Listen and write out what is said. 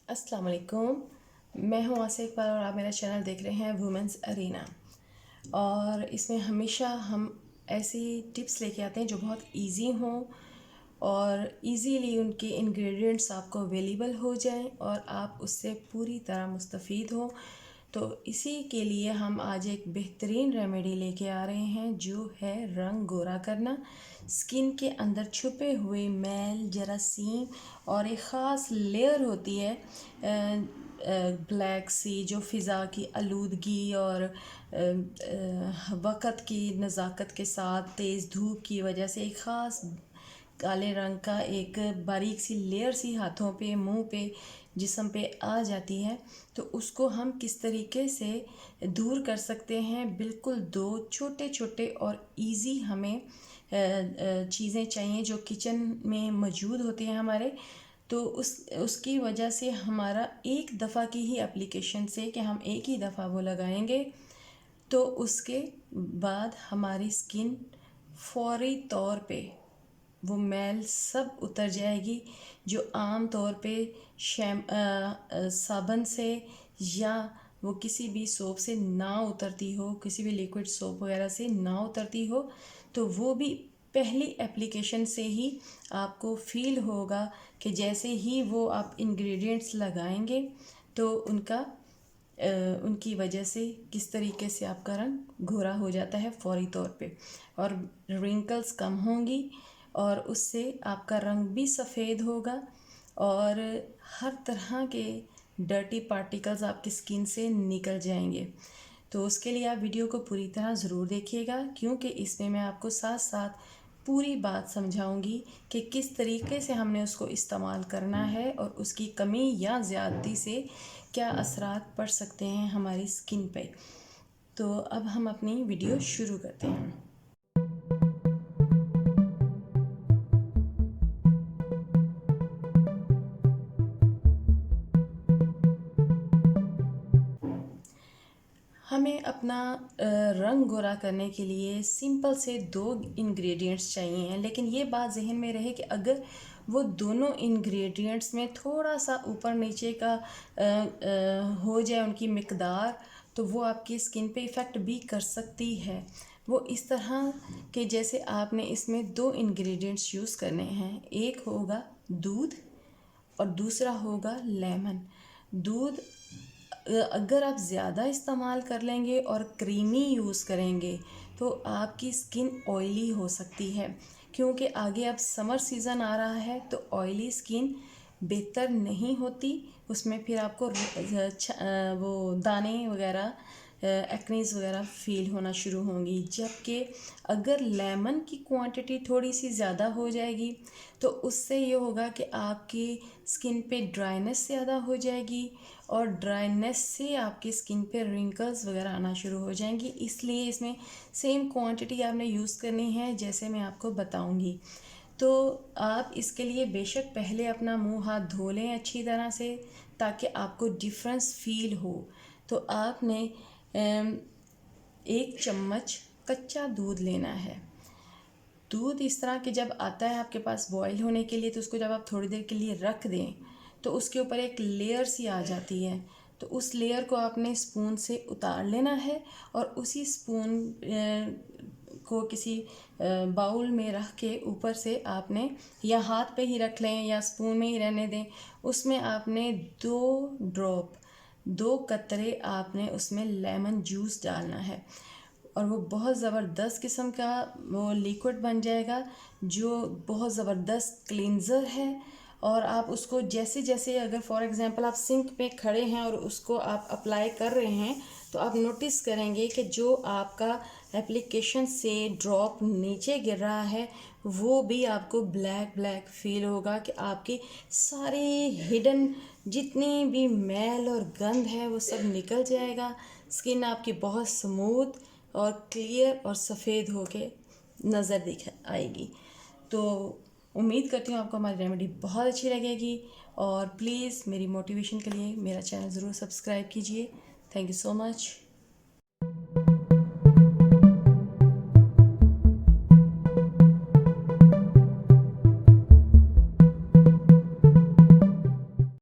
अस्सलाम वालेकुम। मैं हूँ आसिया इकबाल और आप मेरा चैनल देख रहे हैं वुमेंस अरीना। और इसमें हमेशा हम ऐसी टिप्स लेके आते हैं जो बहुत इजी हों और इजीली उनके इंग्रेडिएंट्स आपको अवेलेबल हो जाएं और आप उससे पूरी तरह मुस्तफ़ीद हो। तो इसी के लिए हम आज एक बेहतरीन रेमेडी लेके आ रहे हैं जो है रंग गोरा करना। स्किन के अंदर छुपे हुए मैल, जरासीम और एक ख़ास लेयर होती है ब्लैक सी, जो फ़िज़ा की आलूदगी और वक़्त की नज़ाकत के साथ तेज़ धूप की वजह से एक ख़ास काले रंग का एक बारीक सी लेयर सी हाथों पे, मुंह पे, जिस्म पे आ जाती है। तो उसको हम किस तरीके से दूर कर सकते हैं। बिल्कुल दो छोटे छोटे और इजी हमें चीज़ें चाहिए जो किचन में मौजूद होती हैं हमारे। तो उसकी वजह से हमारा एक दफ़ा की ही एप्लीकेशन से कि हम एक ही दफ़ा वो लगाएंगे तो उसके बाद हमारी स्किन फौरी तौर पे वो मैल सब उतर जाएगी, जो आम तौर पे साबुन से या वो किसी भी सोप से ना उतरती हो, किसी भी लिक्विड सोप वगैरह से ना उतरती हो। तो वो भी पहली एप्लीकेशन से ही आपको फ़ील होगा कि जैसे ही वो आप इंग्रेडिएंट्स लगाएंगे तो उनकी वजह से किस तरीके से आपका रंग गोरा हो जाता है फ़ौरी तौर पे, और रिंकल्स कम होंगी और उससे आपका रंग भी सफ़ेद होगा और हर तरह के डर्टी पार्टिकल्स आपकी स्किन से निकल जाएंगे। तो उसके लिए आप वीडियो को पूरी तरह ज़रूर देखिएगा, क्योंकि इसमें मैं आपको साथ साथ पूरी बात समझाऊंगी कि किस तरीके से हमने उसको इस्तेमाल करना है और उसकी कमी या ज़्यादती से क्या असरात पड़ सकते हैं हमारी स्किन पे। तो अब हम अपनी वीडियो शुरू करते हैं। हमें अपना रंग गोरा करने के लिए सिंपल से दो इंग्रेडिएंट्स चाहिए हैं, लेकिन ये बात जहन में रहे कि अगर वो दोनों इंग्रेडिएंट्स में थोड़ा सा ऊपर नीचे का हो जाए उनकी मिकदार, तो वो आपकी स्किन पे इफ़ेक्ट भी कर सकती है। वो इस तरह कि जैसे आपने इसमें दो इंग्रेडिएंट्स यूज़ करने हैं, एक होगा दूध और दूसरा होगा लेमन। दूध अगर आप ज़्यादा इस्तेमाल कर लेंगे और क्रीमी यूज़ करेंगे तो आपकी स्किन ऑयली हो सकती है, क्योंकि आगे अब समर सीज़न आ रहा है तो ऑयली स्किन बेहतर नहीं होती। उसमें फिर आपको वो दाने वगैरह, एक्नीज़ वगैरह फ़ील होना शुरू होंगी। जबकि अगर लेमन की क्वांटिटी थोड़ी सी ज़्यादा हो जाएगी तो उससे ये होगा कि आपकी स्किन पे ड्राइनेस ज़्यादा हो जाएगी और ड्राइनेस से आपकी स्किन पे रिंकल्स वगैरह आना शुरू हो जाएंगी। इसलिए इसमें सेम क्वांटिटी आपने यूज़ करनी है जैसे मैं आपको बताऊंगी। तो आप इसके लिए बेशक पहले अपना मुंह हाथ धो लें अच्छी तरह से, ताकि आपको डिफरेंस फ़ील हो। तो आपने 1 चम्मच कच्चा दूध लेना है। दूध इस तरह के जब आता है आपके पास बॉईल होने के लिए, तो उसको जब आप थोड़ी देर के लिए रख दें तो उसके ऊपर एक लेयर सी आ जाती है। तो उस लेयर को आपने स्पून से उतार लेना है और उसी स्पून को किसी बाउल में रख के ऊपर से आपने, या हाथ पे ही रख लें या स्पून में ही रहने दें, उसमें आपने 2 कतरे आपने उसमें लेमन जूस डालना है और वो बहुत ज़बरदस्त किस्म का वो लिक्विड बन जाएगा जो बहुत ज़बरदस्त क्लींज़र है। और आप उसको जैसे जैसे, अगर फॉर एग्ज़ाम्पल आप सिंक पे खड़े हैं और उसको आप अप्लाई कर रहे हैं, तो आप नोटिस करेंगे कि जो आपका एप्लीकेशन से ड्रॉप नीचे गिर रहा है वो भी आपको ब्लैक ब्लैक फील होगा कि आपकी सारी हिडन जितनी भी मैल और गंद है वो सब निकल जाएगा। स्किन आपकी बहुत स्मूथ और क्लियर और सफ़ेद होके नज़र दिख आएगी। तो उम्मीद करती हूँ आपको हमारी रेमेडी बहुत अच्छी लगेगी और प्लीज़ मेरी मोटिवेशन के लिए मेरा चैनल ज़रूर सब्सक्राइब कीजिए। Thank you so much.